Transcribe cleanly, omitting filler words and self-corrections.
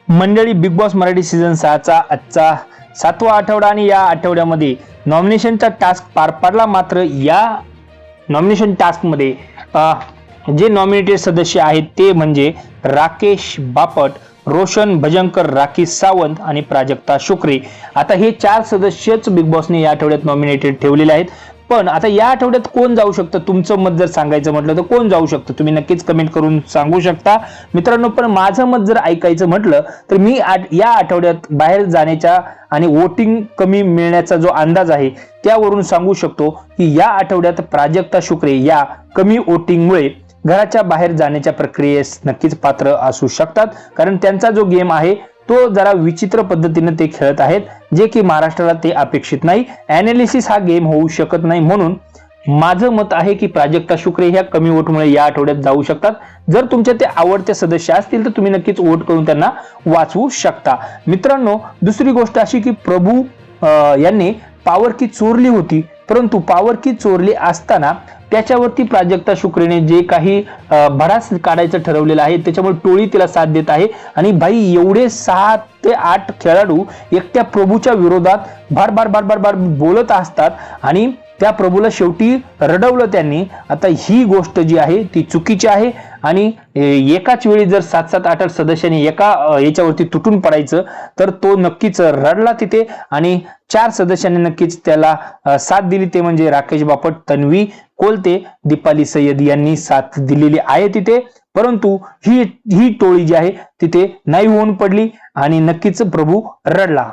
मंडळी, big boss Marathi season 6चा आजचा 7वा आठवडा आणि या आठवड्यामध्ये नॉमिनेशनचा टास्क पार पडला। मात्र या नॉमिनेशन टास्कमध्ये जे नॉमिनेटेड सदस्य आहेत ते म्हणजे राकेश बापट, रोशन भजंकर, राखी सावंत आणि प्राजक्ता शुक्रे। आता हे 4 सदस्यच बिग बॉसने या आठवड्यात नॉमिनेटेड ठेवलेले आहेत। पण आता या आठवड्यात कोण जाऊ शकतं, तुमचं मत जर सांगायचं म्हटलं तर कोण जाऊ शकतं, तुम्ही नक्कीच कमेंट करून सांगू शकता मित्रांनो। पण माझं मत जर ऐकायचं म्हटलं तर मी या आठवड्यात बाहेर जाण्याच्या आणि वोटिंग कमी मिळण्याचा जो अंदाज आहे त्यावरून सांगू शकतो की या आठवड्यात प्राजक्ता शुक्रे या कमी वोटिंगमुळे घराच्या बाहेर जाण्याच्या प्रक्रियेस नक्कीच पात्र असू शकतात। कारण त्यांचा जो गेम आहे तो जरा विचित्र पद्धतीने ते खेळत आहेत, जे की महाराष्ट्राला ते अपेक्षित नाही। ॲनालिसिस हा गेम होऊ शकत नाही, म्हणून माझं मत आहे की प्राजक्ता शुक्रे ह्या कमी वोटमुळे या आठवड्यात जाऊ शकतात। जर तुमच्या ते आवडते सदस्य असतील तर तुम्ही नक्कीच वोट करून त्यांना वाचवू शकता मित्रांनो। दुसरी गोष्ट अशी की प्रभू यांनी पॉवर की चोरली होती, परंतु पॉवर की चोरली असताना त्याच्यावरती प्राजक्ता शुक्रेने जे काही भरास काढायचं ठरवलेलं आहे त्याच्यामुळे टोळी तिला साथ देत आहे। आणि भाई एवढे 6 ते 8 खेळाडू एकट्या प्रभूच्या विरोधात बार बार बार बार बार बोलत असतात आणि त्या प्रभूला शेवटी रडवलं त्यांनी। आता ही गोष्ट जी आहे ती चुकीची आहे आणि एकाच वेळी जर 7-8 सदस्यांनी एका याच्यावरती तुटून पडायचं तर तो नक्कीच रडला तिथे आणि 4 सदस्यांनी नक्कीच त्याला साथ दिली, ते म्हणजे राकेश बापट, तन्वी कोलते, दीपाली सय्यद यांनी साथ दिलेली आहे तिथे। परंतु ही टोळी जी आहे तिथे नाही होऊन पडली आणि नक्कीच प्रभू रडला।